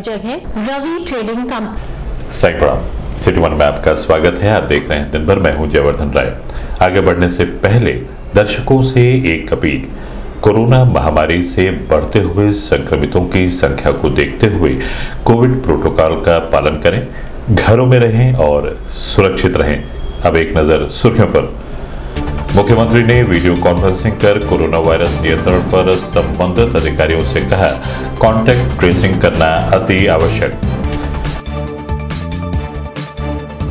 प्रायोजक है Ravi trading company. City one में आपका स्वागत है। आप देख रहे हैं दिन भर। मैं हूं जयवर्धन राय। आगे बढ़ने से पहले दर्शकों से एक अपील। कोरोना महामारी से बढ़ते हुए संक्रमितों की संख्या को देखते हुए कोविड प्रोटोकॉल का पालन करें, घरों में रहें और सुरक्षित रहें। अब एक नजर सुर्खियों पर। मुख्यमंत्री ने वीडियो कॉन्फ्रेंसिंग कर कोरोना वायरस नियंत्रण पर संबंधित अधिकारियों से कहा, कॉन्टैक्ट ट्रेसिंग करना अति आवश्यक।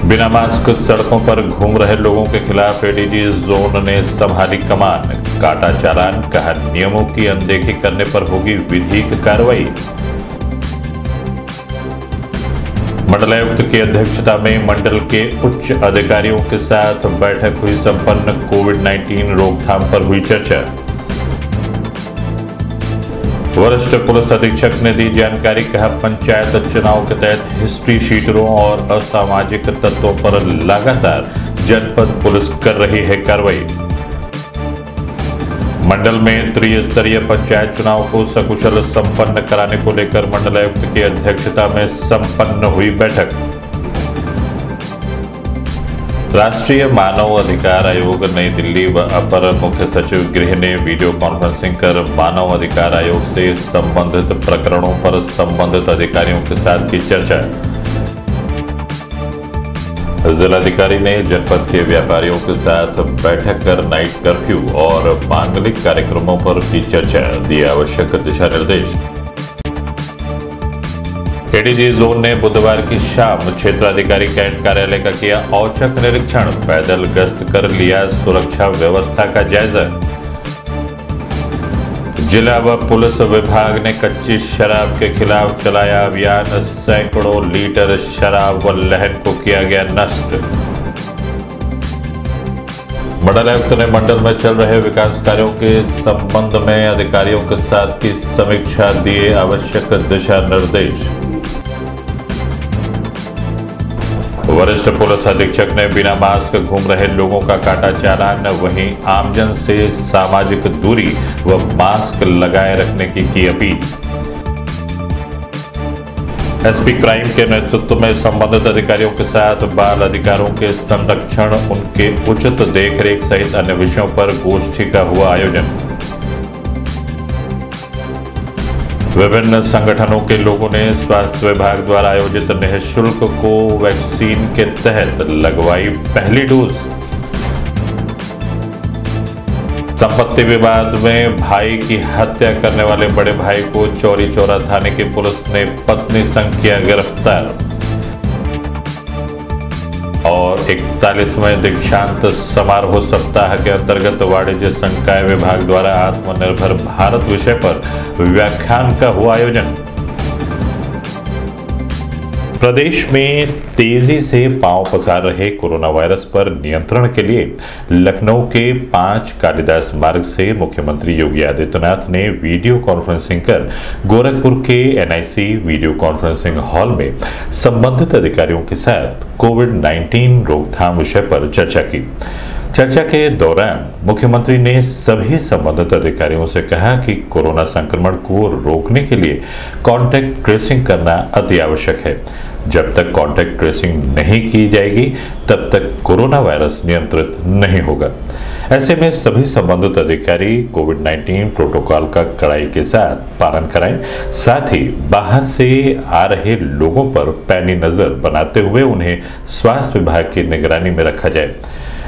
बिना मास्क सड़कों पर घूम रहे लोगों के खिलाफ एडीजी जोन ने संभाली कमान, काटा चालान, कहा नियमों की अनदेखी करने पर होगी विधिक कार्रवाई। मंडलायुक्त की अध्यक्षता में मंडल के उच्च अधिकारियों के साथ बैठक हुई संपन्न। कोविड-19 रोकथाम पर हुई चर्चा। वरिष्ठ पुलिस अधीक्षक ने दी जानकारी, कहा पंचायत चुनाव के तहत हिस्ट्री शीटरों और असामाजिक तत्वों पर लगातार जनपद पुलिस कर रही है कार्रवाई। मंडल में त्रिस्तरीय पंचायत चुनाव को सकुशल संपन्न कराने को लेकर मंडलायुक्त की अध्यक्षता में संपन्न हुई बैठक। राष्ट्रीय मानव अधिकार आयोग नई दिल्ली व अपर मुख्य सचिव गृह ने वीडियो कॉन्फ्रेंसिंग कर मानव अधिकार आयोग से संबंधित प्रकरणों पर संबंधित अधिकारियों के साथ की चर्चा। जिलाधिकारी ने जनपद के व्यापारियों के साथ बैठक कर नाइट कर्फ्यू और मांगलिक कार्यक्रमों पर की चर्चा, दिए आवश्यक दिशा निर्देश। एडीजी जोन ने बुधवार की शाम क्षेत्राधिकारी कैंट कार्यालय का किया औचक निरीक्षण, पैदल गश्त कर लिया सुरक्षा व्यवस्था का जायजा। जिला व पुलिस विभाग ने कच्ची शराब के खिलाफ चलाया अभियान, सैकड़ों लीटर शराब व लहन को किया गया नष्ट। मंडलायुक्त ने मंडल में चल रहे विकास कार्यों के संबंध में अधिकारियों के साथ की समीक्षा, दिए आवश्यक दिशा निर्देश। वरिष्ठ पुलिस अधीक्षक ने बिना मास्क घूम रहे लोगों का काटा चालान, वहीं आमजन से सामाजिक दूरी व मास्क लगाए रखने की अपील। एसपी क्राइम के नेतृत्व में संबंधित अधिकारियों के साथ बाल अधिकारों के संरक्षण, उनके उचित देखरेख सहित अन्य विषयों पर गोष्ठी का हुआ आयोजन। विभिन्न संगठनों के लोगों ने स्वास्थ्य विभाग द्वारा आयोजित निःशुल्क कोवैक्सीन के तहत लगवाई पहली डोज। संपत्ति विवाद में भाई की हत्या करने वाले बड़े भाई को चौरी चौरा थाने की पुलिस ने पत्नी संग किया गिरफ्तार। और 41वें दीक्षांत समारोह सप्ताह के अंतर्गत वाणिज्य संकाय विभाग द्वारा आत्मनिर्भर भारत विषय पर व्याख्यान का हुआ आयोजन। प्रदेश में तेजी से पांव पसार रहे कोरोना वायरस पर नियंत्रण के लिए लखनऊ के 5 कालिदास मार्ग से मुख्यमंत्री योगी आदित्यनाथ ने वीडियो कॉन्फ्रेंसिंग कर गोरखपुर के एनआईसी वीडियो कॉन्फ्रेंसिंग हॉल में संबंधित अधिकारियों के साथ कोविड-19 रोकथाम विषय पर चर्चा की। चर्चा के दौरान मुख्यमंत्री ने सभी संबंधित अधिकारियों से कहा कि कोरोना संक्रमण को रोकने के लिए कॉन्टैक्ट ट्रेसिंग करना अति आवश्यक है। जब तक कॉन्टैक्ट ट्रेसिंग नहीं की जाएगी तब तक कोरोना वायरस नियंत्रित नहीं होगा। ऐसे में सभी संबंधित अधिकारी कोविड-19 प्रोटोकॉल का कड़ाई के साथ पालन कराएं, साथ ही बाहर से आ रहे लोगों पर पैनी नजर बनाते हुए उन्हें स्वास्थ्य विभाग की निगरानी में रखा जाए।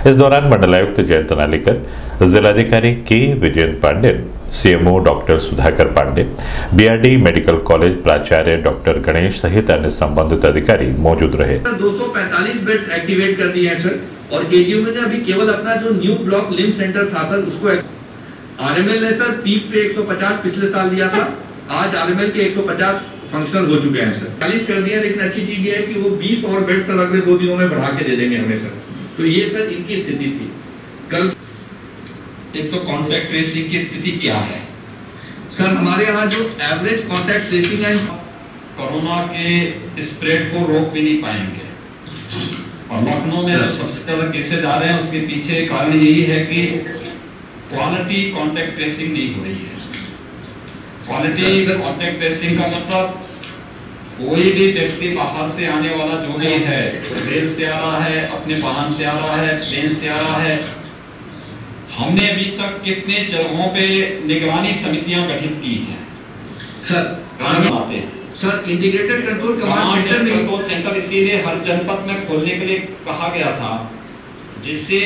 इस दौरान मंडलायुक्त जयंत नालिकर, जिलाधिकारी K Vijayan Pandey, CMO doctor Sudhakar Pandey, BRD medical college प्राचार्य डॉक्टर गणेश सहित अन्य संबंधित अधिकारी मौजूद रहे। 245 बेड्स एक्टिवेट कर दिए हैं सर, और केजीएम ने अभी केवल अपना जो न्यू ब्लॉक लिम सेंटर था सर उसको, आरएमएल ने सर पीक पे 150 पिछले साल दिया था, आज आरएमएल के 150 फंक्शनल हो चुके हैं सर। 40 कर दिया, लेकिन अच्छी चीज ये है कि वो 20 और बेड सर अगले 2 दिनों में बढ़ा के दे देंगे हमें सर। तो ये सर इनकी स्थिति थी। कल एक तो कॉन्टैक्ट ट्रेसिंग की स्थिति क्या है सर? हमारे यहाँ जो एवरेज कॉन्टैक्ट ट्रेसिंग है, कोरोना के स्प्रेड को रोक भी नहीं पाएंगे, और लखनऊ में सबसे ज्यादा केसेज आ रहे हैं उसके पीछे कारण यही है कि क्वालिटी कॉन्टैक्ट ट्रेसिंग नहीं हो रही है। क्वालिटी कॉन्टैक्ट ट्रेसिंग का मतलब कोई भी व्यक्ति बाहर से आने वाला जो भी है, रेल से आ रहा है, अपने वाहन से आ रहा है, ट्रेन से आ रहा है, हमने अभी तक कितने जगहों पे निगरानी समितियां गठित की हैं सर इंटीग्रेटेड कंट्रोल सेंटर इसीलिए हर जनपद में खोलने के लिए कहा गया था, जिससे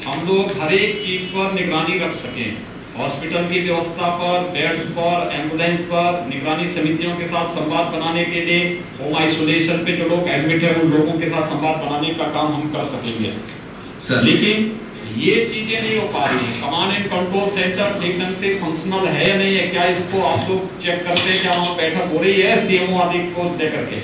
हम लोग हर एक चीज पर निगरानी रख सकें। हॉस्पिटल की व्यवस्था पर, बेड्स पर, एम्बुलेंस पर निगरानी समितियों के साथ संवाद बनाने के लिए, होम आइसोलेशन पे जो लोग एडमिट है उन लोगों के साथ संवाद बनाने का काम हम कर सकेंगे सर। लेकिन ये चीजें नहीं हो पा रही है। कमांड एंड कंट्रोल सेंटर ठीक ढंग से फंक्शनल है या नहीं है, क्या इसको आप लोग चेक करते हैं? क्या वहाँ बैठक हो रही है सीएमओ आदि को लेकर के?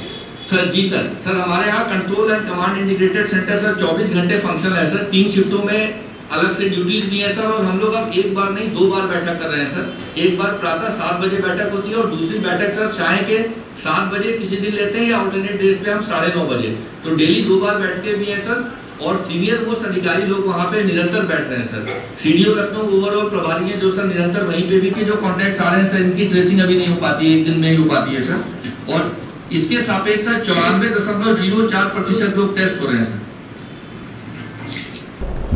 सर जी सर हमारे यहाँ control and command integrated centre sir 24 घंटे फंक्शन है सर। 3 शिफ्टों में अलग से ड्यूटीज भी है सर, और हम लोग अब एक बार नहीं 2 बार बैठक कर रहे हैं सर। एक बार प्रातः 7 बजे बैठक होती है और दूसरी बैठक सर शाम के 7 बजे किसी दिन लेते हैं, या अल्टरनेट डेज पे हम 9:30 बजे। तो डेली 2 बार बैठते भी हैं सर, और सीनियर मोस्ट अधिकारी लोग वहाँ पे निरंतर बैठ रहे हैं सर। सीडीओ लखनऊ ओवरऑल प्रभारी हैं जो सर निरंतर वहीं पे भी कि जो कॉन्टैक्ट आ रहे हैं सर, इनकी ट्रेसिंग अभी नहीं हो पाती है, एक दिन में ही हो पाती है सर। और इसके सापेक्ष 94.04% लोग टेस्ट हो रहे हैं सर।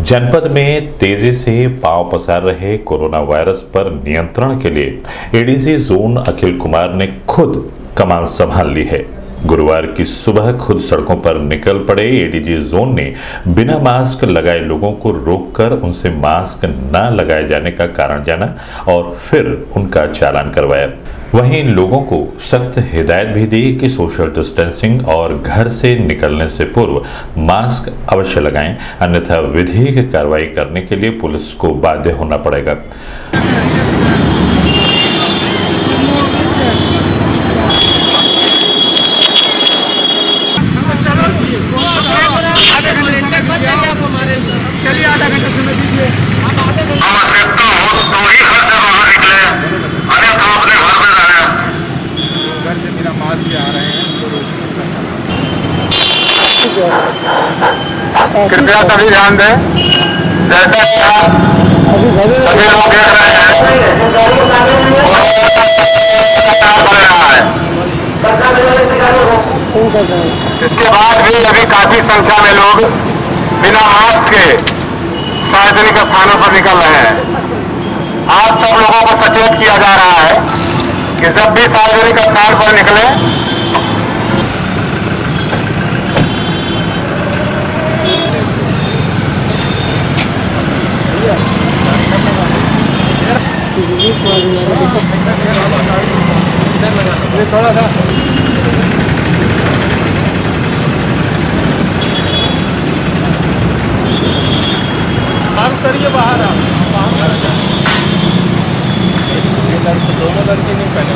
जनपद में तेजी से पांव पसार रहे कोरोना वायरस पर नियंत्रण के लिए एडीजी जोन अखिल कुमार ने खुद कमान संभाल ली है। गुरुवार की सुबह खुद सड़कों पर निकल पड़े एडीजी जोन ने बिना मास्क लगाए लोगों को रोककर उनसे मास्क न लगाए जाने का कारण जाना और फिर उनका चालान करवाया। वहीं लोगों को सख्त हिदायत भी दी कि सोशल डिस्टेंसिंग और घर से निकलने से पूर्व मास्क अवश्य लगाएं, अन्यथा विधिक कार्रवाई करने के लिए पुलिस को बाध्य होना पड़ेगा। चलिए आधा घंटा समय दीजिए। आवश्यकता हो तो ही घर से बाहर निकले, अन्यथा अपने घर में रहें। घर से बिना मास्क आ रहे हैं, कृपया सभी ध्यान दें। जैसा सभी लोग देख रहे हैं इसके बाद भी अभी काफी संख्या में लोग बिना मास्क के सार्वजनिक स्थानों पर निकल रहे हैं। आप सब लोगों को सचेत किया जा रहा है कि जब भी सार्वजनिक स्थान पर निकले थोड़ा सा करिए बाहर आप दोनों लड़के नहीं पहने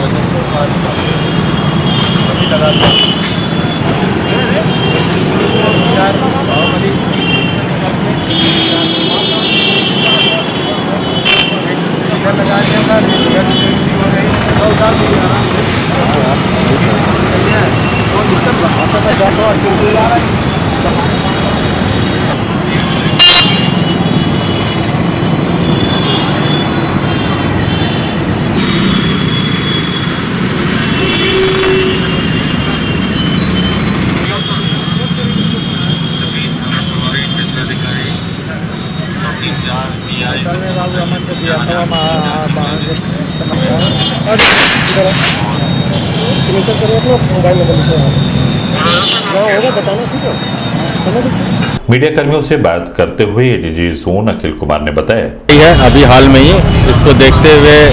मीडिया कर्मियों से बात करते हुए एडीजी जोन अखिल कुमार ने बताया है अभी हाल में ही इसको देखते हुए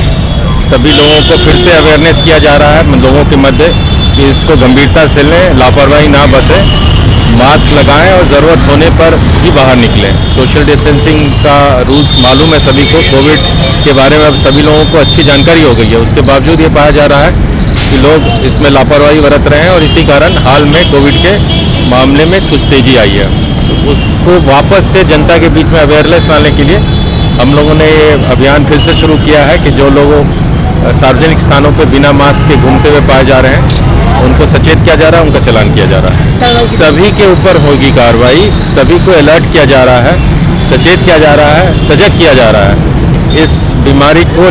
सभी लोगों को फिर से अवेयरनेस किया जा रहा है लोगों के मध्य कि इसको गंभीरता से लें, लापरवाही ना बरतें, मास्क लगाएं और ज़रूरत होने पर ही बाहर निकलें। सोशल डिस्टेंसिंग का रूल्स मालूम है सभी को, कोविड के बारे में अब सभी लोगों को अच्छी जानकारी हो गई है। उसके बावजूद ये पाया जा रहा है कि लोग इसमें लापरवाही बरत रहे हैं और इसी कारण हाल में कोविड के मामले में कुछ तेजी आई है। तो उसको वापस से जनता के बीच में अवेयरनेस लाने के लिए हम लोगों ने ये अभियान फिर से शुरू किया है कि जो लोग सार्वजनिक स्थानों पर बिना मास्क के घूमते हुए पाए जा रहे हैं उनको सचेत किया जा रहा है, उनका चालान किया जा रहा है। सभी के ऊपर होगी कार्रवाई, सभी को अलर्ट किया जा रहा है, सचेत किया जा रहा है, सजग किया जा रहा है। इस बीमारी को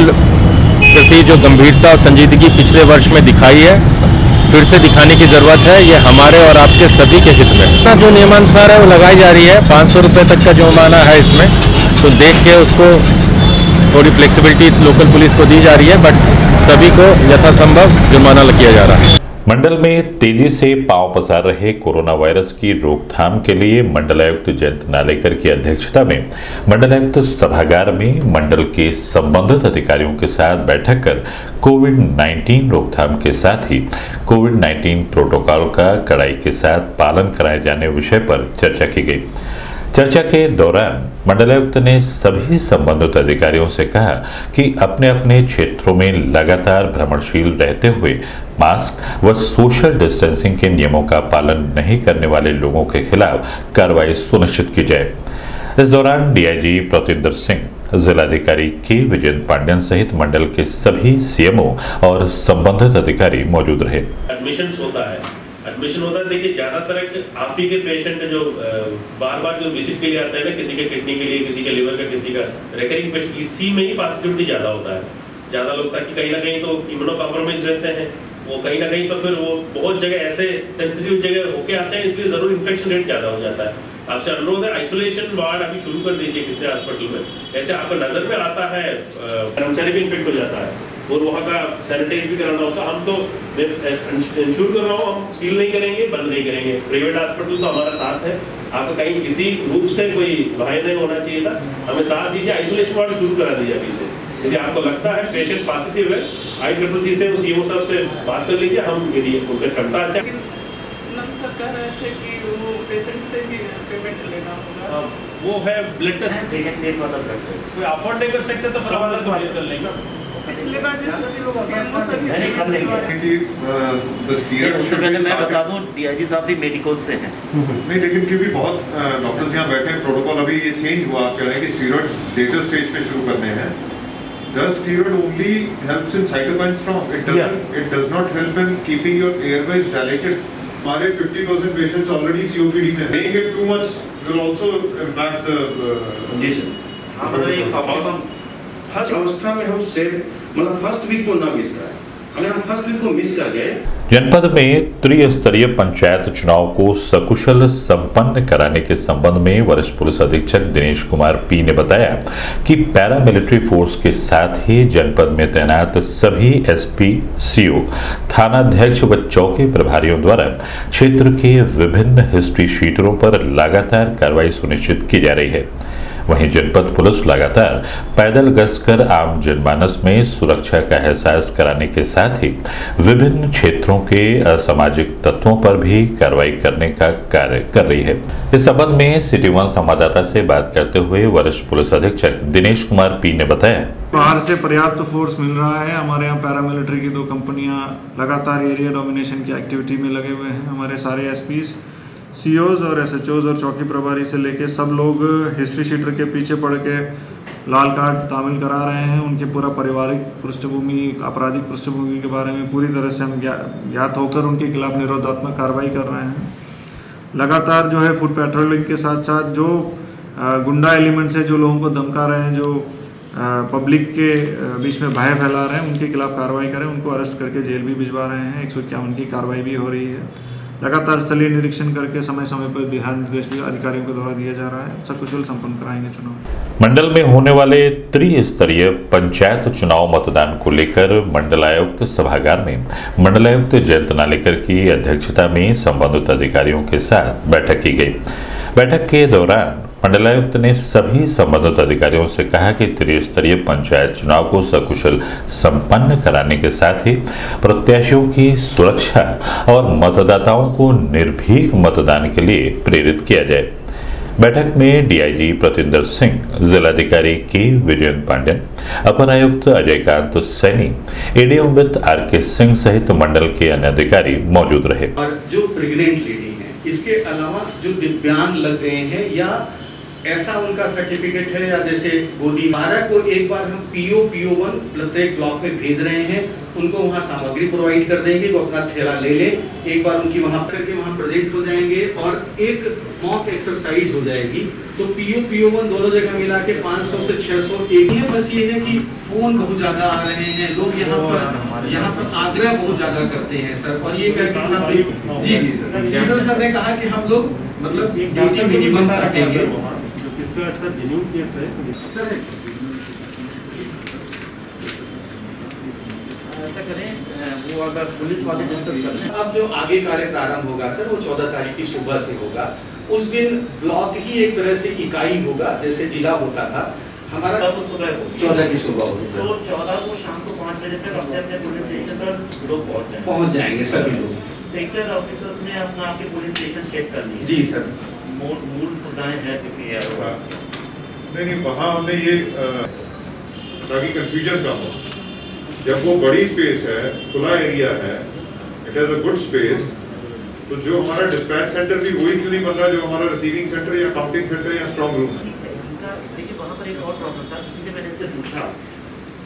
प्रति जो गंभीरता और संजीदगी पिछले वर्ष में दिखाई है फिर से दिखाने की ज़रूरत है। ये हमारे और आपके सभी के हित में जो नियमानुसार है वो लगाई जा रही है। 500 रुपये तक का जुर्माना है इसमें, तो देख के उसको थोड़ी फ्लेक्सिबिलिटी लोकल पुलिस को दी जा रही है, बट सभी को यथासंभव जुर्माना किया जा रहा है। मंडल में तेजी से पांव पसार रहे कोरोना वायरस की रोकथाम के लिए मंडलायुक्त जयंत नालेकर की अध्यक्षता में मंडलायुक्त सभागार में मंडल के संबंधित अधिकारियों के साथ बैठक कर कोविड-19 रोकथाम के साथ ही कोविड-19 प्रोटोकॉल का कड़ाई के साथ पालन कराए जाने विषय पर चर्चा की गई। चर्चा के दौरान मंडलायुक्त ने सभी संबंधित अधिकारियों से कहा कि अपने अपने क्षेत्रों में लगातार भ्रमणशील रहते हुए मास्क व सोशल डिस्टेंसिंग के नियमों का पालन नहीं करने वाले लोगों के खिलाफ कार्रवाई सुनिश्चित की जाए। इस दौरान डीआईजी प्रतींदर सिंह, जिलाधिकारी के विजयन पांड्यन सहित मंडल के सभी सीएमओ और संबंधित अधिकारी मौजूद रहे। एडमिशन होता है, देखिए ज्यादातर आप ही के पेशेंट जो बार बार जो विजिट के लिए आते हैं ना, किसी के किडनी के लिए, किसी के लिवर का, किसी का रिकरिंग पेशेंट, इसी में ही पॉजिटिविटी ज्यादा होता है। ज्यादा लोग ताकि कहीं ना कहीं तो इम्यूनो कॉम्प्रोमाइज रहते हैं, वो कहीं ना कहीं तो फिर वो बहुत जगह ऐसे सेंसिटिव जगह होके आते हैं, इसलिए जरूर इन्फेक्शन रेट ज्यादा हो जाता है। आपसे अनुरोध है आइसोलेशन वार्ड अभी शुरू कर दीजिए कितने हॉस्पिटल में, ऐसे आपको नजर में आता है कर्मचारी भी इन्फेक्ट हो जाता है और वहाँ का सैनिटाइज भी कराना होता है। हम तो इंश्योर कर रहा हूँ, हम सील नहीं करेंगे, बंद नहीं करेंगे। प्राइवेट हॉस्पिटल तो हमारा साथ है, आपको कहीं किसी रूप से कोई भय नहीं होना चाहिए था, हमें साथ दीजिए। आइसोलेशन वार्ड शुरू करा दीजिए अभी से। यदि आपको लगता है पेशेंट पॉजिटिव है, ICCC से सीएमओ साहब से बात कर लीजिए, हम यदि उनका क्षमता अच्छा कह रहे थे कि वो पेशेंट से ही पेमेंट लेना होगा। वो है ब्लड टेस्ट, कोई अफोर्ड नहीं कर सकते तो फिर हमारा बात कर लेंगे। पिछली बार जैसे सीएमओ सर उससे पहले मैं बता दूं डीआईजी साहब भी मेडिकोस से हैं। नहीं, लेकिन क्योंकि बहुत डॉक्टर्स यहाँ बैठे हैं, प्रोटोकॉल अभी ये चेंज हुआ, आप कह रहे हैं कि स्टीरॉइड्स लेटर स्टेज पे शुरू करने हैं। Does steroid only helps in cytokine storm? It does not help in keeping your airways dilated. हमारे 50% पेशेंट्स ऑलरेडी COPD में हैं। Taking it too much will also impact the जी सर। हाँ, मतलब एक प्रॉब्लम फर्स्ट अवस्था में हम सेफ, मतलब फर्स्ट वीक को ना मिस कराएं। अगर हम फर्स्ट वीक को मिस कर गए। जनपद में त्रिस्तरीय पंचायत चुनाव को सकुशल संपन्न कराने के संबंध में वरिष्ठ पुलिस अधीक्षक दिनेश कुमार पी ने बताया कि पैरामिलिट्री फोर्स के साथ ही जनपद में तैनात सभी एसपी, सीओ, थानाध्यक्ष व चौकी प्रभारियों द्वारा क्षेत्र के विभिन्न हिस्ट्री शीटरों पर लगातार कार्रवाई सुनिश्चित की जा रही है। वहीं जनपद पुलिस लगातार पैदल गश्त कर आम जनमानस में सुरक्षा का एहसास कराने के साथ ही विभिन्न क्षेत्रों के असामाजिक तत्वों पर भी कार्रवाई करने का कार्य कर रही है। इस संबंध में सिटी 1 संवाददाता से बात करते हुए वरिष्ठ पुलिस अधीक्षक दिनेश कुमार पी ने बताया, बाहर से पर्याप्त फोर्स मिल रहा है। हमारे यहाँ पैरामिलिट्री की 2 कंपनियां लगातार एरिया डोमिनेशन की एक्टिविटी में लगे हुए हैं। हमारे सारे एसपीज, सीओज और एसएचओज और चौकी प्रभारी से लेके सब लोग हिस्ट्री शीटर के पीछे पड़ के लाल कार्ड तामील करा रहे हैं। उनके पूरा पारिवारिक पृष्ठभूमि, आपराधिक पृष्ठभूमि के बारे में पूरी तरह से हम ज्ञात होकर उनके खिलाफ निरोधात्मक कार्रवाई कर रहे हैं। लगातार जो है फुट पेट्रोलिंग के साथ साथ जो गुंडा एलिमेंट्स है, जो लोगों को धमका रहे हैं, जो पब्लिक के बीच में भय फैला रहे हैं, उनके खिलाफ कार्रवाई करें, उनको अरेस्ट करके जेल भी भिजवा रहे हैं। 151 की कार्रवाई भी हो रही है। लगातार स्थलीय निरीक्षण करके समय समय पर दिशा निर्देश भी अधिकारियों के द्वारा दिया जा रहा है। सकुशल संपन्न कराएंगे चुनाव। मंडल में होने वाले त्रिस्तरीय पंचायत चुनाव मतदान को लेकर मंडलायुक्त सभागार में मंडलायुक्त जयंत नालेकर की अध्यक्षता में संबंधित अधिकारियों के साथ बैठक की गई। बैठक के दौरान मंडलायुक्त ने सभी संबंधित अधिकारियों से कहा कि त्रिस्तरीय पंचायत चुनाव को सकुशल संपन्न कराने के साथ ही प्रत्याशियों की सुरक्षा और मतदाताओं को निर्भीक मतदान के लिए प्रेरित किया जाए। बैठक में डीआईजी प्रतींदर सिंह, जिलाधिकारी के विजयन पांड्यन, अपर आयुक्त अजयकांत सैनी, एडीएम वित्त आरके सिंह सहित मंडल के अन्य अधिकारी मौजूद रहे। और जो प्रेग्नेंट लेडी है, इसके अलावा जो दिव्यांग लग गए हैं या ऐसा उनका सर्टिफिकेट है, या जैसे गोदी 12 को एक बार हम PO1 प्रत्येक ब्लॉक में भेज रहे हैं, उनको वहाँ सामग्री प्रोवाइड कर देंगे, वो अपना थैला ले ले, एक बार उनकी वहाँ करके वहाँ प्रेजेंट हो जाएंगे और एक मॉक एक्सरसाइज हो जाएगी। तो PO1 दोनों जगह मिला के 500 से 600 एक ही है। बस ये है कि फोन बहुत ज्यादा आ रहे हैं, लोग यहाँ पर आग्रह बहुत ज्यादा करते हैं सर। और ये कहते जी सर, सीधो सर ने कहा कि हम लोग मतलब ड्यूटी मिनिमम रखेंगे सर। ऐसा करें वो अगर पुलिस वाले डिस्कस करते हैं। अब जो आगे कार्य प्रारंभ होगा सर वो 14 तारीख की सुबह से होगा। उस दिन ब्लॉक ही एक तरह से इकाई होगा, जैसे जिला होता था हमारा। तब सुबह होगी, 14 की सुबह होगी सर। तो 14 को शाम को 5 बजे तक अपने अपने पुलिस स्टेशन पर लोग पहुंच जाएंगे सभी लोग। सेक्टर ऑफिसर्स ने अपना आपके पुलिस स्टेशन चेक कर लिए? जी सर। मूल सुविधाएं हैं क्योंकि नहीं वहाँ हमने ये ताकि कंफ्यूजन कम हो। जब वो बड़ी स्पेस है, खुला एरिया है, it is a good space, तो जो हमारा डिस्पैच सेंटर भी वही क्यों नहीं बन रहा जो हमारा रिसीविंग सेंटर या काउंटिंग सेंटर या स्ट्रॉन्ग रूम है। देखिए वहाँ पर एक और प्रॉब्लम था, किसी ने मैंने इससे पूछा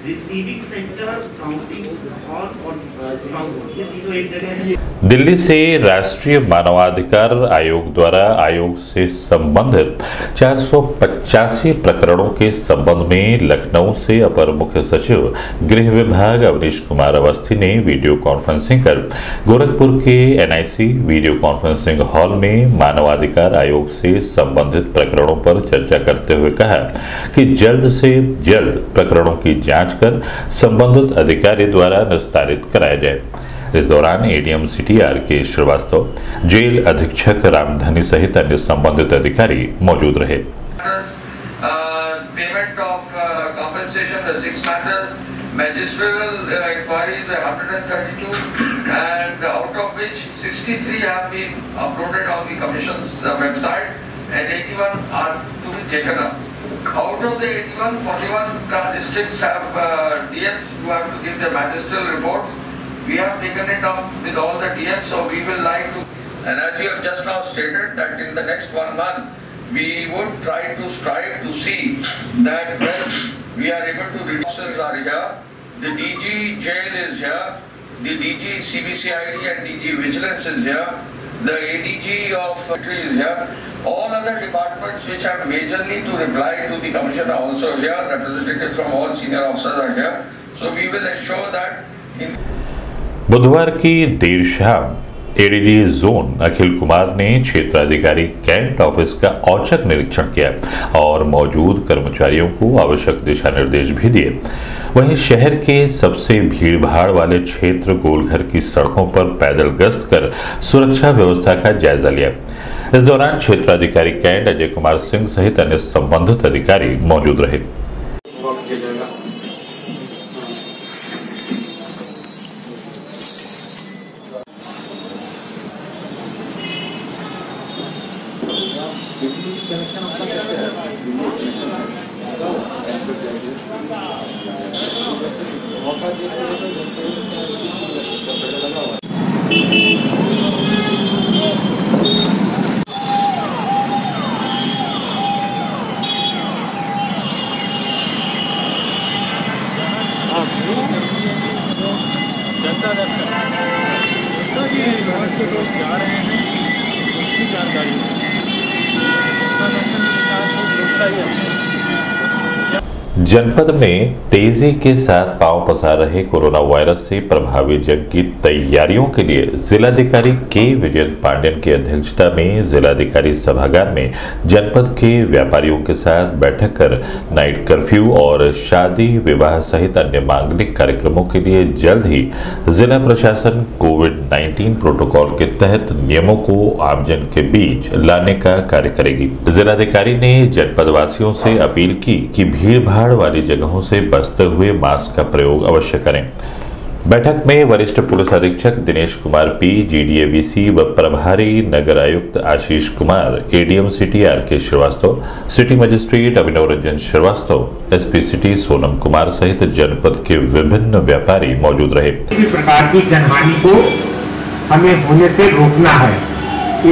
रिसीविंग सेंटर, काउंटिंग हॉल और स्ट्रॉन्ग रूम ये तीनों एक जगह है। दिल्ली से राष्ट्रीय मानवाधिकार आयोग द्वारा आयोग से संबंधित 485 प्रकरणों के संबंध में लखनऊ से अपर मुख्य सचिव गृह विभाग अवनीश कुमार अवस्थी ने वीडियो कॉन्फ्रेंसिंग कर गोरखपुर के NIC वीडियो कॉन्फ्रेंसिंग हॉल में मानवाधिकार आयोग से संबंधित प्रकरणों पर चर्चा करते हुए कहा कि जल्द से जल्द प्रकरणों की जांच कर संबंधित अधिकारी द्वारा निस्तारित कराया जाए। इस दौरान ADM सिटी RK श्रीवास्तव, जेल अधीक्षक रामधनी सहित अन्य संबंधित अधिकारी मौजूद रहे। Payment of compensation, the 6 matters, magisterial inquiries, 132, and out of which 63 have been uploaded on the Commission's website, and 81 are to be taken up. Out of the 81, 41 districts have DMs who have to give their magisterial reports. We have taken it up with all the DMs, so we will like to, and as you have just now stated, that in the next 1 month, we would try to strive to see that when we are able to reduce are here, the DG jail is here, the DG CBCID and DG vigilance is here, the ADG of military is here, all other departments which have majorly to reply to the commission are also here, representatives from all senior officers are here, so we will ensure that in बुधवार की देर शाम ADG zone Akhil Kumar ने क्षेत्राधिकारी cantt office का औचक निरीक्षण किया और मौजूद कर्मचारियों को आवश्यक दिशा निर्देश भी दिए। वहीं शहर के सबसे भीड़भाड़ वाले क्षेत्र गोलघर की सड़कों पर पैदल गश्त कर सुरक्षा व्यवस्था का जायजा लिया। इस दौरान क्षेत्राधिकारी कैंट अजय कुमार सिंह सहित अन्य संबंधित अधिकारी मौजूद रहे। जनपद में तेजी के साथ पांव पसार रहे कोरोना वायरस से प्रभावित जंग की तैयारियों के लिए जिलाधिकारी के विजयन पांडेयन की अध्यक्षता में जिलाधिकारी सभागार में जनपद के व्यापारियों के साथ बैठक कर नाइट कर्फ्यू और शादी विवाह सहित अन्य मांगलिक कार्यक्रमों के लिए जल्द ही जिला प्रशासन कोविड-19 प्रोटोकॉल के तहत नियमों को आमजन के बीच लाने का कार्य करेगी। जिलाधिकारी ने जनपद वासियों से अपील की कि भीड़ भाड़ वाली जगहों से बचते हुए मास्क का प्रयोग अवश्य करें। बैठक में वरिष्ठ पुलिस अधीक्षक दिनेश कुमार P, GDAVC व प्रभारी नगर आयुक्त Ashish Kumar, ADM city RK Srivastava, city magistrate Abhinav Ranjan Srivastava, SP city Sonam Kumar सहित जनपद के विभिन्न व्यापारी मौजूद रहे। किसी प्रकार की जनहानि को हमें होने से रोकना है।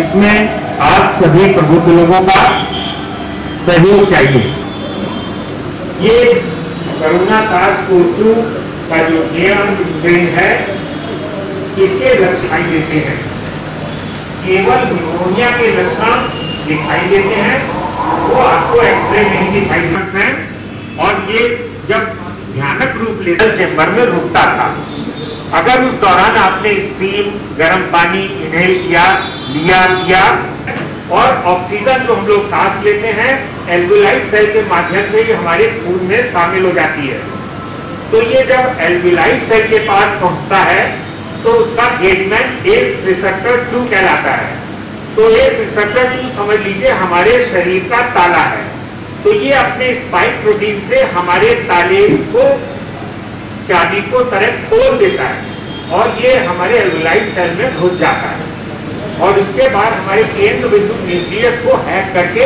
इसमें आप सभी प्रबुद्ध लोगों का सहयोग चाहिए। ये कोरोना SARS-CoV-2 का जो नया स्ट्रेन है, इसके लक्षण दिखाई देते हैं, केवल निमोनिया के लक्षण दिखाई देते हैं, वो आपको एक्सरे में ही दिखाई देते हैं। और ये जब भयानक रूप लेता चेंबर में रुकता था, अगर उस दौरान आपने स्टीम, गर्म पानी इनहेल किया और ऑक्सीजन जो हम लोग सांस लेते हैं एल्वियोलाई सेल के माध्यम से ही हमारे खून में शामिल हो जाती है। तो ये जब एल्वियोलाई सेल के पास पहुंचता है तो उसका गेटमैन एस रिसेप्टर 2 कहलाता है। तो एस रिसेप्टर 2 समझ लीजिए हमारे शरीर का ताला है। तो ये अपने स्पाइक प्रोटीन से हमारे ताले को, चाबी को तरह खोल देता है और ये हमारे एल्वियोलाई सेल में घुस जाता है और इसके बाद हमारे केंद्र बिंदु न्यूक्लियस को हैक करके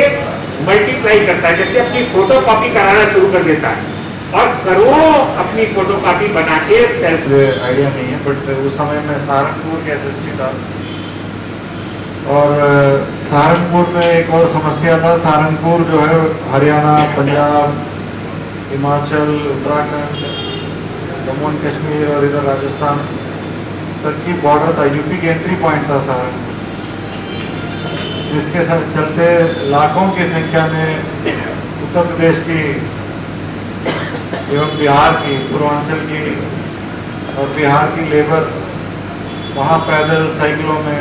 मल्टीप्लाई करता है, जैसे अपनी फोटोकॉपी कराना शुरू कर देता है और करोड़ों अपनी फोटोकॉपी बना के सेल्फ। आइडिया नहीं है, बट उस समय में सहारनपुर के SSP था और सहारनपुर में एक और समस्या था। सहारनपुर जो है हरियाणा, पंजाब, हिमाचल, उत्तराखंड, जम्मू एंड कश्मीर और इधर राजस्थान तक की बॉर्डर था, यूपी की एंट्री पॉइंट था सहारनपुर, जिसके चलते लाखों की संख्या में उत्तर प्रदेश की एवं बिहार की, पूर्वांचल की और बिहार की लेबर वहाँ पैदल साइकिलों में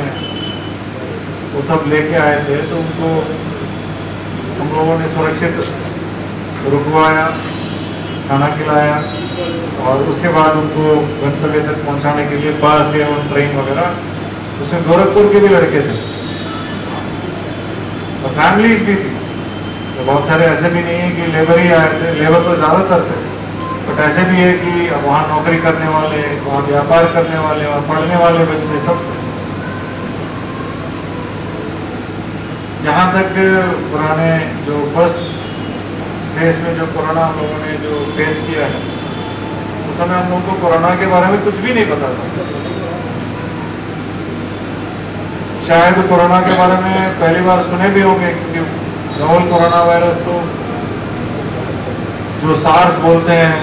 वो सब लेके आए थे। तो उनको हम लोगों ने सुरक्षित रुकवाया, खाना खिलाया और उसके बाद उनको गंतव्य तक पहुंचाने के लिए बस एवं ट्रेन वगैरह, उसमें गोरखपुर के भी लड़के थे और फैमिलीज भी थी। तो बहुत सारे ऐसे भी नहीं है कि लेबर ही आए थे, लेबर तो ज़्यादातर थे, बट ऐसे भी है कि वहाँ नौकरी करने वाले, वहाँ व्यापार करने वाले, वहाँ पढ़ने वाले बच्चे सब थे। जहाँ तक पुराने जो फर्स्ट फेज में जो कोरोना हम लोगों ने जो फेस किया है, उस समय हम लोगों को कोरोना के बारे में कुछ भी नहीं पता था। शायद कोरोना के बारे में पहली बार सुने भी होंगे, क्योंकि नोवल कोरोना वायरस तो जो सार्स बोलते हैं,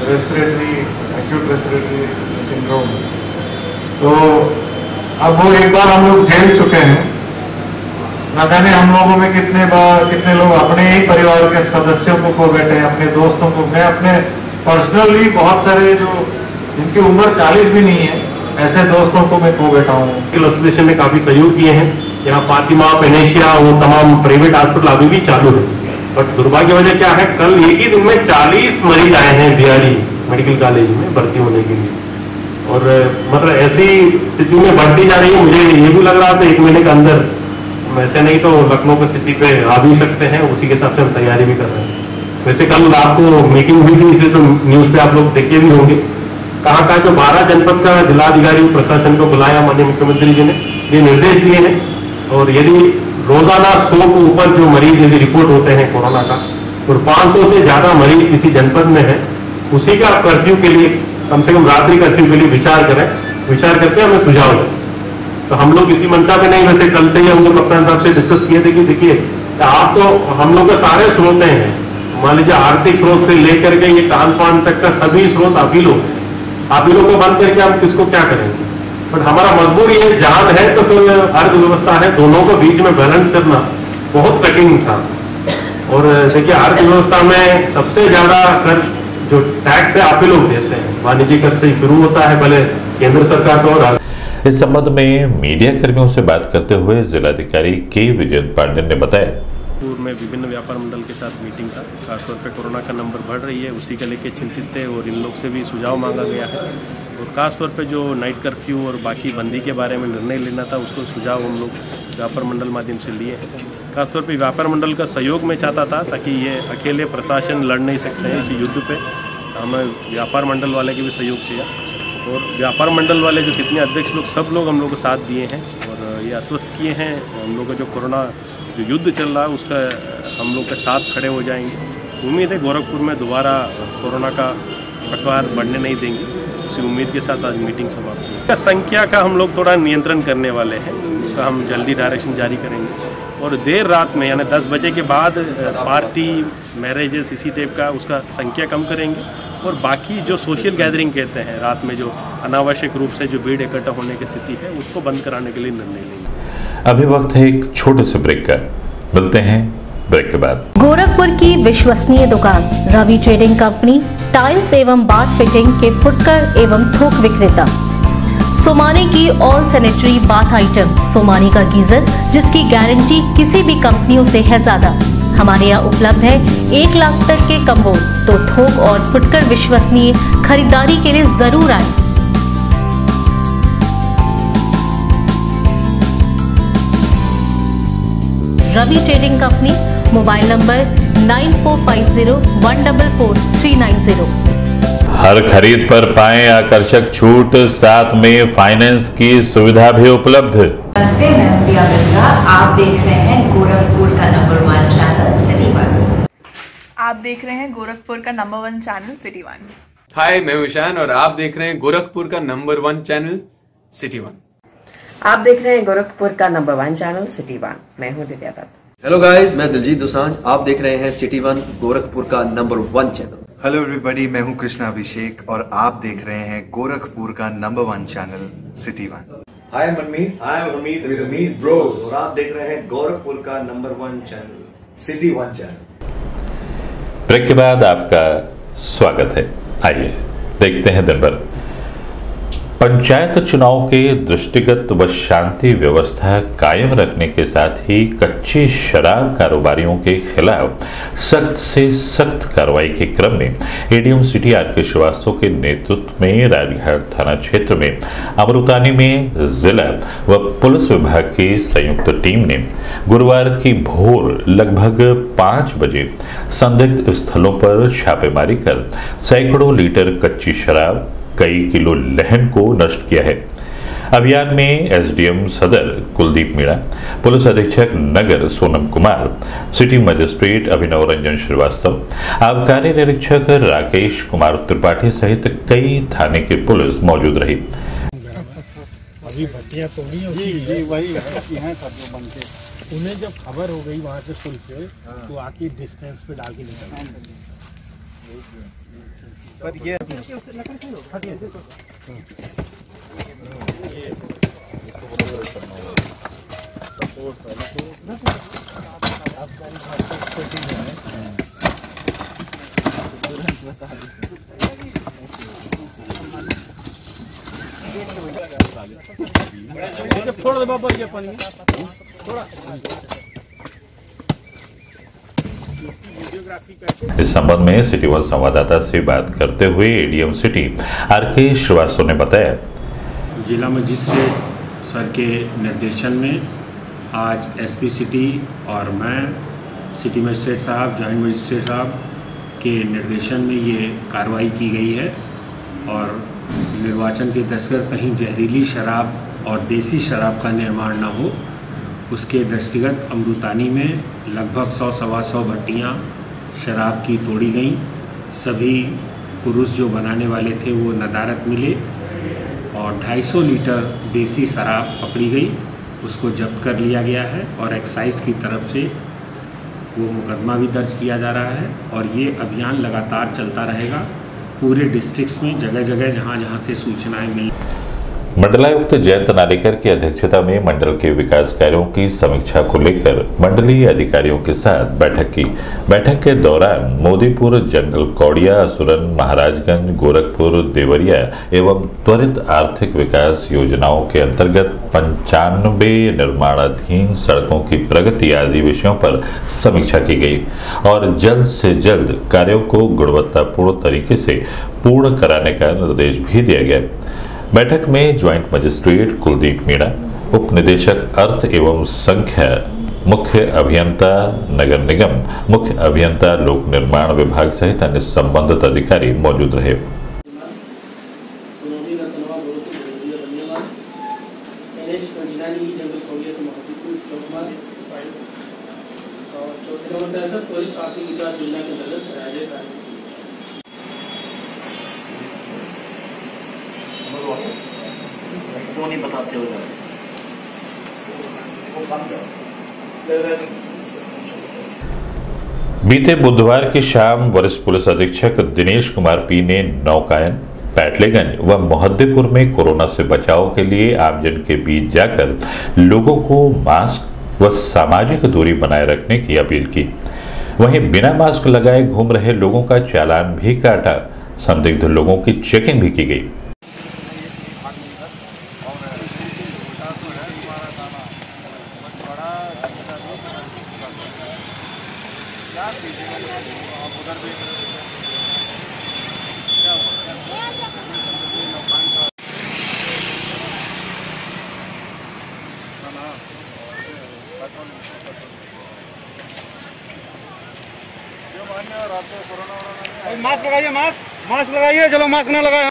रेस्पिरेटरी एक्यूट रेस्पिरेटरी सिंड्रोम, तो अब वो एक बार हम लोग झेल चुके हैं। न जाने हम लोगों में कितने लोग अपने ही परिवार के सदस्यों को खो बैठे हैं, अपने दोस्तों को। मैं अपने पर्सनली बहुत सारे जो जिनकी उम्र 40 भी नहीं है, ऐसे दोस्तों को मैं खो बैठा हूँ। एसोसिएशन ने काफी सहयोग किए हैं। यहाँ फातिमा, पेनेशिया, वो तमाम प्राइवेट हॉस्पिटल अभी भी चालू है। बट दुर्भाग्य वजह क्या है, कल एक ही दिन में 40 मरीज आए हैं बिहारी मेडिकल कॉलेज में भर्ती होने के लिए। और मतलब ऐसी स्थिति में बढ़ती जा रही है। मुझे ये भी लग रहा था 1 महीने के अंदर, वैसे नहीं तो लखनऊ की स्थिति पे आ भी सकते हैं, उसी के हिसाब से हम तैयारी भी कर रहे हैं। वैसे कल रात को मीटिंग हुई थी, इसलिए तो न्यूज पे आप लोग देखे भी होंगे। कहाँ का जो 12 जनपद का जिलाधिकारी प्रशासन को बुलाया माननीय मुख्यमंत्री जी ने, ये निर्देश दिए हैं। और यदि रोजाना 100 के ऊपर जो मरीज यदि रिपोर्ट होते हैं कोरोना का और 500 से ज्यादा मरीज किसी जनपद में है, उसी का कर्फ्यू के लिए, कम से कम रात्रि कर्फ्यू के लिए विचार करें, विचार करके हमें सुझाव दें। तो हम लोग इसी मंशा पे नहीं, वैसे कल से ही हम लोग कप्तान साहब से डिस्कस किए थे कि देखिए आप तो हम लोग के सारे स्रोत हैं, मान लीजिए आर्थिक स्रोत से लेकर के ये खान पान तक का सभी स्रोत आप ही लोग को बंद करके हम किसको क्या करेंगे। बट हमारा मजबूर ये जान है, तो फिर अर्थव्यवस्था है, दोनों को बीच में बैलेंस करना बहुत कठिन था। और देखिए अर्थव्यवस्था में सबसे ज्यादा कर जो टैक्स है आप ही लोग देते हैं, वाणिज्य कर से शुरू होता है, भले केंद्र सरकार को। इस संबंध में मीडिया कर्मियों से बात करते हुए जिलाधिकारी के विजयन पांडेन ने बताया, पूर्व में विभिन्न व्यापार मंडल के साथ मीटिंग था, खासतौर पर कोरोना का नंबर बढ़ रही है, उसी का लेके चिंतित थे और इन लोग से भी सुझाव मांगा गया है। और खासतौर पे जो नाइट कर्फ्यू और बाकी बंदी के बारे में निर्णय लेना था, उसको सुझाव हम लोग व्यापार मंडल माध्यम से लिए हैं। खासतौर पे व्यापार मंडल का सहयोग मैं चाहता था, ताकि ये अकेले प्रशासन लड़ नहीं सकते हैं इस युद्ध पे, हमें व्यापार मंडल वाले के भी सहयोग चाहिए। और व्यापार मंडल वाले जो कितने अध्यक्ष लोग, सब लोग हम लोग को साथ दिए हैं और ये आश्वस्त किए हैं हम लोग का जो कोरोना जो युद्ध चल रहा है उसका हम लोग के साथ खड़े हो जाएंगे। उम्मीद है गोरखपुर में दोबारा कोरोना का प्रकार बढ़ने नहीं देंगे, उसी उम्मीद के साथ आज मीटिंग समाप्त हुई। संख्या का हम लोग थोड़ा नियंत्रण करने वाले हैं, उसका हम जल्दी डायरेक्शन जारी करेंगे। और देर रात में यानी 10 बजे के बाद पार्टी मैरिजेस इसी टाइप का उसका संख्या कम करेंगे और बाकी जो सोशल गैदरिंग कहते हैं रात में जो अनावश्यक रूप से जो भीड़ इकट्ठा होने की स्थिति है उसको बंद कराने के लिए निर्णय लेंगे। अभी वक्त है एक छोटे से ब्रेक का, मिलते हैं ब्रेक के बाद। गोरखपुर की विश्वसनीय दुकान रवि ट्रेडिंग कंपनी, टाइल्स एवं बाथ फिटिंग के फुटकर एवं थोक विक्रेता। सोमानी की all sanitary bath item, Somani का गीजर जिसकी गारंटी किसी भी कंपनियों से है ज्यादा। हमारे यहाँ उपलब्ध है 1 लाख तक के कम्बोर्ड। तो थोक और फुटकर विश्वसनीय खरीदारी के लिए जरूर आए। Ravi trading company, mobile number 9450144390। हर खरीद पर पाएं आकर्षक छूट, साथ में फाइनेंस की सुविधा भी उपलब्ध। नमस्ते, मैं दिया मिर्जा। आप देख रहे हैं गोरखपुर का नंबर 1 चैनल सिटी 1। आप देख रहे हैं गोरखपुर का नंबर 1 चैनल सिटी 1। हाय, मैं ईशान और आप देख रहे हैं गोरखपुर का नंबर 1 चैनल सिटी 1। आप देख रहे हैं गोरखपुर का नंबर 1 चैनल सिटी 1। मैं हूं दिव्या दत्त। हेलो गाइस, मैं दिलजीत दोसांझ। आप देख रहे हैं सिटी 1 गोरखपुर का नंबर 1 चैनल। हेलो एवरीबॉडी, मैं हूं कृष्णा अभिषेक और आप देख रहे हैं गोरखपुर का number 1 channel city 1। Hi Manmeet, hi Hameed with Amid bros और आप देख रहे हैं गोरखपुर का number 1 channel city 1 channel. Break के बाद आपका स्वागत है। आइए देखते हैं दिन भर। पंचायत चुनाव के दृष्टिगत व शांति व्यवस्था कायम रखने के साथ ही कच्ची शराब कारोबारियों के खिलाफ सख्त से सख्त कार्रवाई के क्रम में एडीएम सिटी आर.के. श्रीवास्तव के नेतृत्व में राजघाट थाना क्षेत्र में अमरुतानी में जिला व पुलिस विभाग की संयुक्त टीम ने गुरुवार की भोर लगभग 5 बजे संदिग्ध स्थलों पर छापेमारी कर सैकड़ों लीटर कच्ची शराब, कई किलो लहन को नष्ट किया है। अभियान में एसडीएम सदर कुलदीप मीणा, पुलिस अधीक्षक नगर सोनम कुमार, सिटी मजिस्ट्रेट अभिनव रंजन श्रीवास्तव, आबकारी निरीक्षक राकेश कुमार त्रिपाठी सहित कई थाने के पुलिस मौजूद रही। अभी भट्टियां तोड़ी जी वही हैं सब जो बनते, उन्हें जब खबर हो गई वहाँ से पुल से तो आके डिस्टेंस पे डाल के निकल। पर ये थोड़ा बाबा ये पानी थोड़ा इस संबंध में सिटी 1 संवाददाता से बात करते हुए एडीएम सिटी आर.के. श्रीवास्तव ने बताया, जिला मजिस्ट्रेट सर के निर्देशन में आज एसपी सिटी और मैं सिटी मजिस्ट्रेट साहब, जॉइंट मजिस्ट्रेट साहब के निर्देशन में ये कार्रवाई की गई है और निर्वाचन के दस्तखत कहीं जहरीली शराब और देसी शराब का निर्माण न हो, उसके दृष्टिगत अमरुतानी में लगभग 100-125 भट्टियाँ शराब की तोड़ी गई। सभी पुरुष जो बनाने वाले थे वो नदारत मिले और 250 लीटर देसी शराब पकड़ी गई, उसको जब्त कर लिया गया है और एक्साइज की तरफ से वो मुकदमा भी दर्ज किया जा रहा है और ये अभियान लगातार चलता रहेगा पूरे डिस्ट्रिक्ट्स में, जगह जगह जहाँ जहाँ से सूचनाएं मिली। मंडलायुक्त जयंत नालेकर की अध्यक्षता में मंडल के विकास कार्यों की समीक्षा को लेकर मंडलीय अधिकारियों के साथ बैठक की। बैठक के दौरान मोदीपुर, जंगल कौड़िया, असुरन, महाराजगंज, गोरखपुर, देवरिया एवं त्वरित आर्थिक विकास योजनाओं के अंतर्गत 95 निर्माणाधीन सड़कों की प्रगति आदि विषयों पर समीक्षा की गई और जल्द से जल्द कार्यों को गुणवत्तापूर्ण तरीके से पूर्ण कराने का निर्देश भी दिया गया। बैठक में ज्वाइंट मजिस्ट्रेट कुलदीप मीणा, उप निदेशक अर्थ एवं संख्या, मुख्य अभियंता नगर निगम, मुख्य अभियंता लोक निर्माण विभाग सहित अन्य संबंधित अधिकारी मौजूद रहे। नहीं बताते हो बीते बुधवार की शाम वरिष्ठ पुलिस अधीक्षक दिनेश कुमार पी ने नौकायन, पैटलेगंज व मोहद्दीपुर में कोरोना से बचाव के लिए आमजन के बीच जाकर लोगों को मास्क व सामाजिक दूरी बनाए रखने की अपील की। वहीं बिना मास्क लगाए घूम रहे लोगों का चालान भी काटा, संदिग्ध लोगों की चेकिंग भी की गई। मास्क लगाइए, मास्क लगाइए। चलो मास्क ना लगाए,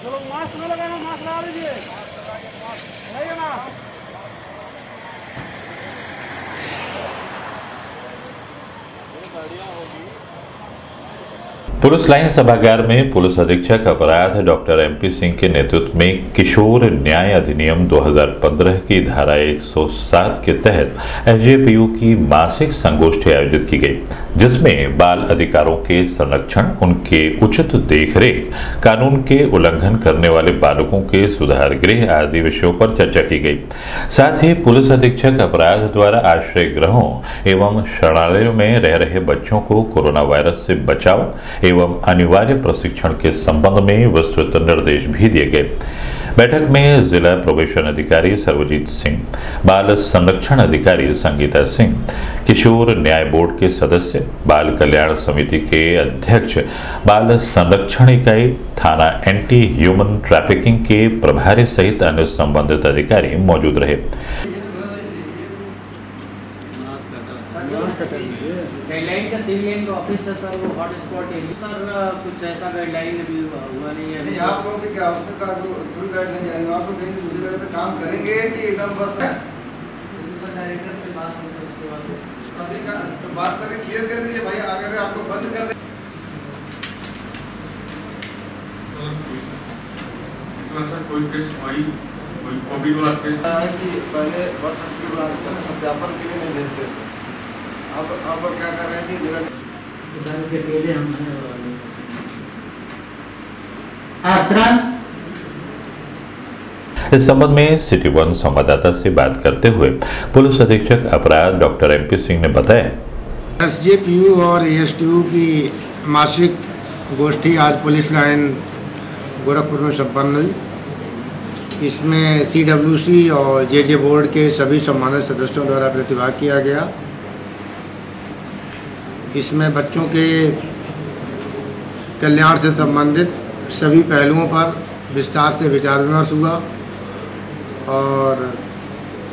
चलो मास्क ना लगाए, मास्क लगा लीजिए, लगाइए मास्क। पुलिस लाइन सभागार में पुलिस अधीक्षक अपराध डॉक्टर MP सिंह के नेतृत्व में किशोर न्याय अधिनियम 2015 की धारा 107 के तहत SJPU की मासिक संगोष्ठी आयोजित की गई, जिसमें बाल अधिकारों के संरक्षण, उनके उचित देखरेख, कानून के उल्लंघन करने वाले बालकों के सुधार गृह आदि विषयों पर चर्चा की गई। साथ ही पुलिस अधीक्षक अपराध द्वारा आश्रय गृहों एवं शरणालयों में रह रहे बच्चों को कोरोना वायरस से बचाव एवं अनिवार्य प्रशिक्षण के संबंध में विस्तृत निर्देश भी दिए गए। बैठक में जिला प्रोबेशन अधिकारी सर्वजीत सिंह, बाल संरक्षण अधिकारी संगीता सिंह, किशोर न्याय बोर्ड के सदस्य, बाल कल्याण समिति के अध्यक्ष, बाल संरक्षण इकाई, थाना एंटी ह्यूमन ट्रैफिकिंग के प्रभारी सहित अन्य संबंधित अधिकारी मौजूद रहे। गाइडलाइन का सिविलियन का ऑफिस है सर, वो हॉट स्पॉट एरिया सर, कुछ ऐसा गाइडलाइन अभी हुआ नहीं है। नहीं, आप लोग क्या उसमें का जो फुल गाइडलाइन जा रही है, आप लोग कहीं से दूसरी जगह पे काम करेंगे कि एकदम बस है? डायरेक्टर से बात होगी उसके बाद अभी का तो बात करके क्लियर कर दीजिए भाई, अगर आपको बंद कर दे इसमें कोई केस आई, कोई कॉपी वाला केस है कि पहले बस के बुलाने से सत्यापन के लिए नहीं भेजते थे। अब क्या कर रहे हैं कि जगह के पहले हम इस संबंध में सिटी 1 संवाददाता से बात करते हुए पुलिस अधीक्षक अपराध डॉक्टर MP सिंह ने बताया, SJPU और ASTU की मासिक गोष्ठी आज पुलिस लाइन गोरखपुर में संपन्न हुई। इसमें CWC और JJ बोर्ड के सभी सम्मानित सदस्यों द्वारा प्रतिभाग किया गया। इसमें बच्चों के कल्याण से संबंधित सभी पहलुओं पर विस्तार से विचार विमर्श हुआ और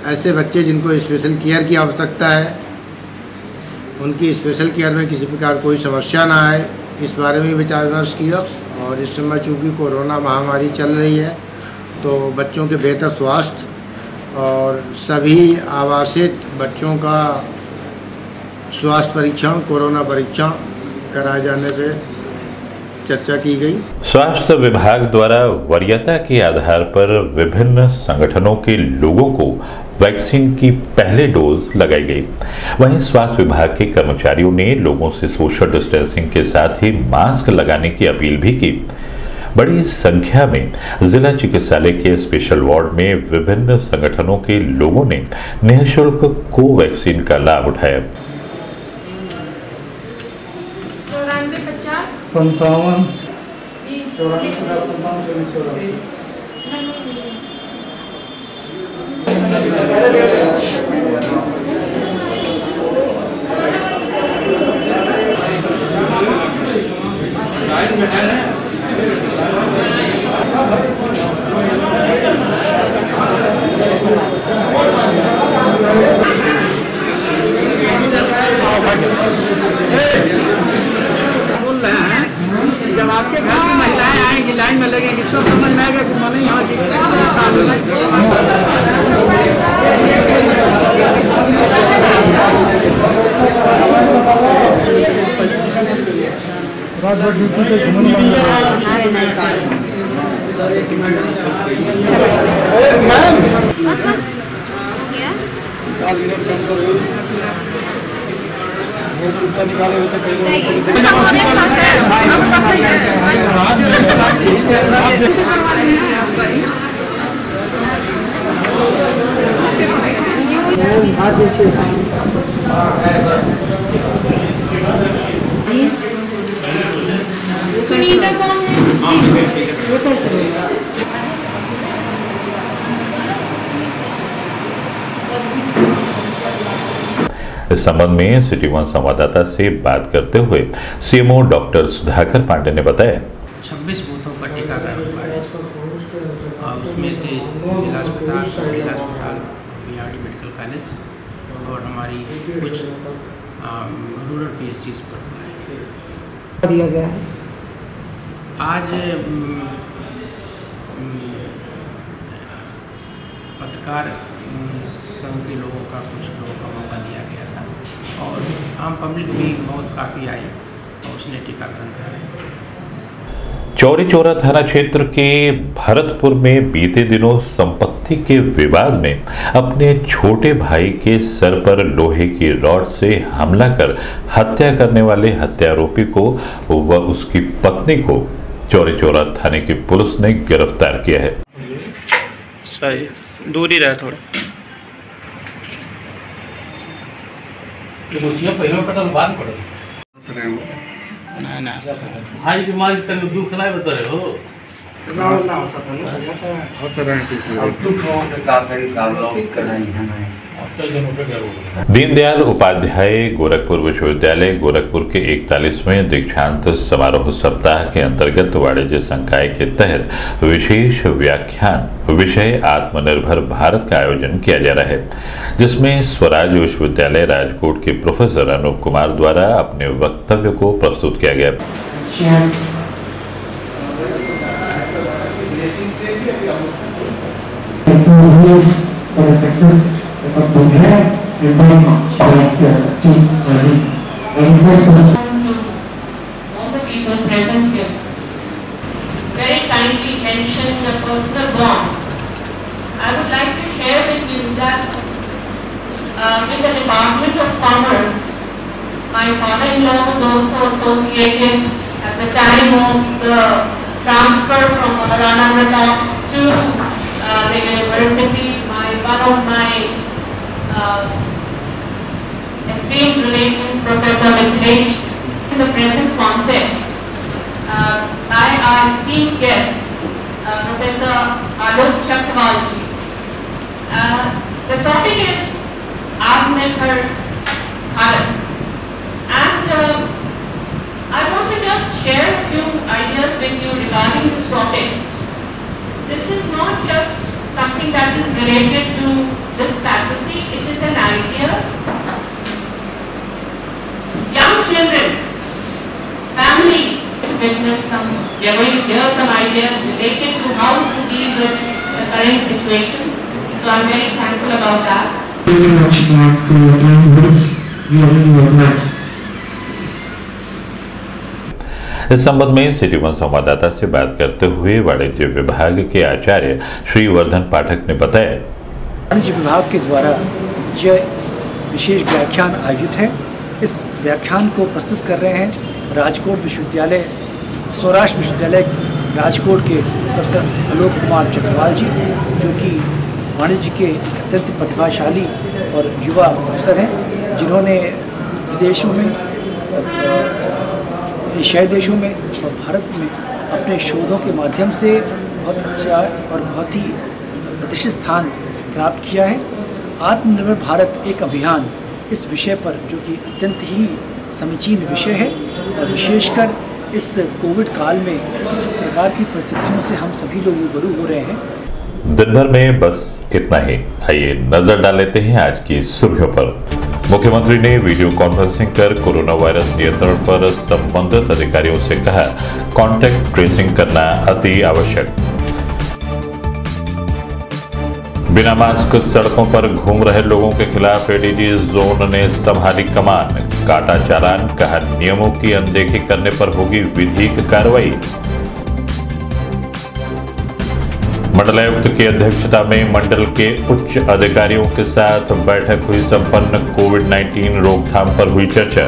ऐसे बच्चे जिनको स्पेशल केयर की आवश्यकता है, उनकी स्पेशल केयर में किसी प्रकार कोई समस्या ना आए, इस बारे में विचार विमर्श किया। और इस समय चूँकि कोरोना महामारी चल रही है, तो बच्चों के बेहतर स्वास्थ्य और सभी आवासित बच्चों का स्वास्थ्य परीक्षण, कोरोना परीक्षण कराए जाने पे चर्चा की गई। स्वास्थ्य विभाग द्वारा वरीयता के आधार पर विभिन्न संगठनों के लोगों को वैक्सीन की पहले डोज लगाई गई। वहीं स्वास्थ्य विभाग के कर्मचारियों ने लोगों से सोशल डिस्टेंसिंग के साथ ही मास्क लगाने की अपील भी की। बड़ी संख्या में जिला चिकित्सालय के स्पेशल वार्ड में विभिन्न संगठनों के लोगों ने निःशुल्क कोवैक्सीन का लाभ उठाया। 57 जब आपके घर की महिलाएं आएंगी, लाइन में लगेंगी, तो समझ में आएगा कि मैंने यहाँ इस संबंध में सिटी वन संवाददाता से बात करते हुए सीएमओ डॉक्टर सुधाकर पांडे ने बताया 26 बूथों पर टीकाकरण हुआ है और उसमें से जिला अस्पताल, जिला अस्पताल, बीआरडी मेडिकल कॉलेज और हमारी कुछ रूरल पीएचसीज पर हुआ है। दिया गया है आज पत्रकार संघ के लोगों का कुछ लोगों का मौका दिया गया था और आम पब्लिक भी बहुत काफ़ी आई और उसने टीकाकरण कराया। चौरी चौरा थाना क्षेत्र के भरतपुर में बीते दिनों संपत्ति के विवाद में अपने छोटे भाई के सर पर लोहे की रॉड से हमला कर हत्या करने वाले हत्यारोपी को व उसकी पत्नी को चौरी चौरा थाने की पुलिस ने गिरफ्तार किया है। सही दूरी रहे थोड़ा भाई बीमारी तक दुख नहीं बता रहे हो दीनदयाल उपाध्याय गोरखपुर विश्वविद्यालय गोरखपुर के 41वें दीक्षांत समारोह सप्ताह के अंतर्गत वाणिज्य संकाय के तहत विशेष व्याख्यान विषय आत्मनिर्भर भारत का आयोजन किया जा रहा है, जिसमें स्वराज विश्वविद्यालय राजकोट के प्रोफेसर अनूप कुमार द्वारा अपने वक्तव्य को प्रस्तुत किया गया। All the people present here very kindly mentioned the personal bond. I would like to share with you that with the Department of Commerce, my father-in-law was also associated at the time of the transfer from Maharana Pratap to the university. One of my esteemed relations, Professor Mithilesh, in the present context, by our esteemed guest, Professor Alok Chakravarti. The topic is Atmanirbhar Bharat, and I want to just share a few ideas with you regarding this topic. This is not just something that is related to this faculty, it is an idea. Young children, families witness some, they are going to hear some ideas related to how to deal with the current situation. So I am very thankful about that. Very much glad for your time, but इस संबंध में city one संवाददाता से बात करते हुए वाणिज्य विभाग के आचार्य श्री वर्धन पाठक ने बताया, वाणिज्य विभाग के द्वारा यह विशेष व्याख्यान आयोजित है। इस व्याख्यान को प्रस्तुत कर रहे हैं राजकोट विश्वविद्यालय, सौराष्ट्र विश्वविद्यालय राजकोट के प्रोफेसर आलोक कुमार चक्रवाल जी, जो कि वाणिज्य के अत्यंत प्रतिभाशाली और युवा प्रोफेसर हैं, जिन्होंने विदेशों में, एशियाई देशों में और भारत में अपने शोधों के माध्यम से बहुत अच्छा और बहुत ही प्रतिष्ठित स्थान प्राप्त किया है। आत्मनिर्भर भारत एक अभियान, इस विषय पर जो कि अत्यंत ही समीचीन विषय है और विशेषकर इस कोविड काल में इस प्रकार की परिस्थितियों से हम सभी लोग रूबरू हो रहे हैं। दिन भर में बस इतना ही। आइए नजर डाल लेते हैं आज की सुर्खियों पर। मुख्यमंत्री ने वीडियो कॉन्फ्रेंसिंग कर कोरोना वायरस नियंत्रण पर संबंधित अधिकारियों से कहा, कॉन्टैक्ट ट्रेसिंग करना अति आवश्यक। बिना मास्क सड़कों पर घूम रहे लोगों के खिलाफ एडीजी जोन ने संभाली कमान, काटा चालान, कहा नियमों की अनदेखी करने पर होगी विधिक कार्रवाई। मंडलायुक्त की अध्यक्षता में मंडल के उच्च अधिकारियों के साथ बैठक हुई संपन्न। कोविड-19 रोकथाम पर हुई चर्चा।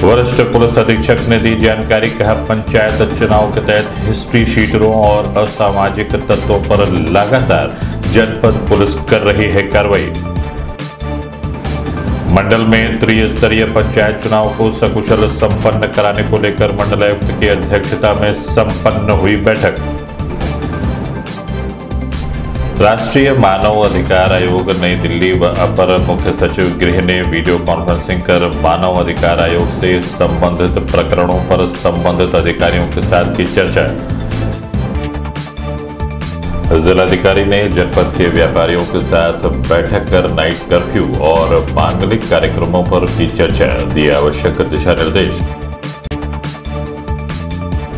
वरिष्ठ पुलिस अधीक्षक ने दी जानकारी। कहा, पंचायत चुनाव के तहत हिस्ट्री शीटरों और असामाजिक तत्वों पर लगातार जनपद पुलिस कर रही है कार्रवाई। मंडल में त्रिस्तरीय पंचायत चुनाव को सकुशल संपन्न कराने को लेकर मंडलायुक्त की अध्यक्षता में संपन्न हुई बैठक। राष्ट्रीय मानव अधिकार आयोग नई दिल्ली व अपर मुख्य सचिव गृह ने वीडियो कॉन्फ्रेंसिंग कर मानव अधिकार आयोग से संबंधित प्रकरणों पर संबंधित अधिकारियों के साथ की चर्चा। जिलाधिकारी ने जनपद के व्यापारियों के साथ बैठक कर नाइट कर्फ्यू और मांगलिक कार्यक्रमों पर की चर्चा, दिए आवश्यक दिशा निर्देश।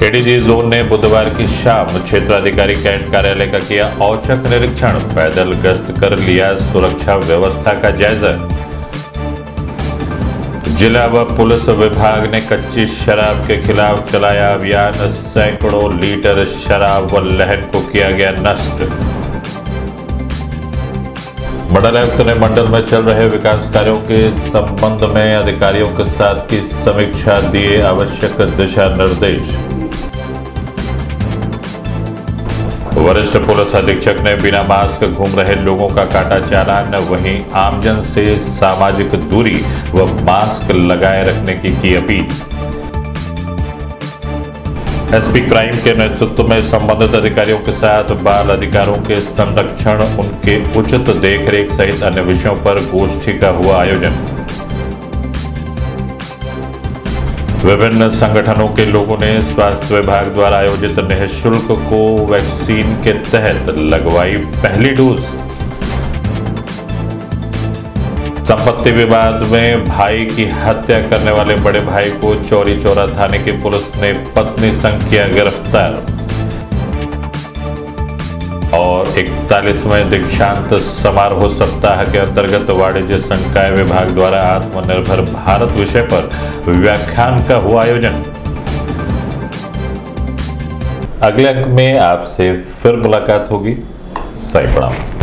एडीजी जोन ने बुधवार की शाम क्षेत्राधिकारी कैंट कार्यालय का किया औचक निरीक्षण। पैदल गश्त कर लिया सुरक्षा व्यवस्था का जायजा। जिला व पुलिस विभाग ने कच्ची शराब के खिलाफ चलाया अभियान। सैकड़ों लीटर शराब व लहन को किया गया नष्ट। मंडलायुक्त ने मंडल में चल रहे विकास कार्यों के संबंध में अधिकारियों के साथ की समीक्षा, दिए आवश्यक दिशा निर्देश। वरिष्ठ पुलिस अधीक्षक ने बिना मास्क घूम रहे लोगों का काटा चालान। वहीं आमजन से सामाजिक दूरी व मास्क लगाए रखने की अपील। एसपी क्राइम के नेतृत्व में संबंधित अधिकारियों के साथ बाल अधिकारों के संरक्षण, उनके उचित देखरेख सहित अन्य विषयों पर गोष्ठी का हुआ आयोजन। विभिन्न संगठनों के लोगों ने स्वास्थ्य विभाग द्वारा आयोजित निःशुल्क कोवैक्सीन के तहत लगवाई पहली डोज। संपत्ति विवाद में भाई की हत्या करने वाले बड़े भाई को चौरी चौरा थाने की पुलिस ने पत्नी संग किया गिरफ्तार। और 41वें दीक्षांत समारोह सप्ताह के अंतर्गत वाणिज्य संकाय विभाग द्वारा आत्मनिर्भर भारत विषय पर व्याख्यान का हुआ आयोजन। अगले अंक में आपसे फिर मुलाकात होगी। साईं प्रणाम।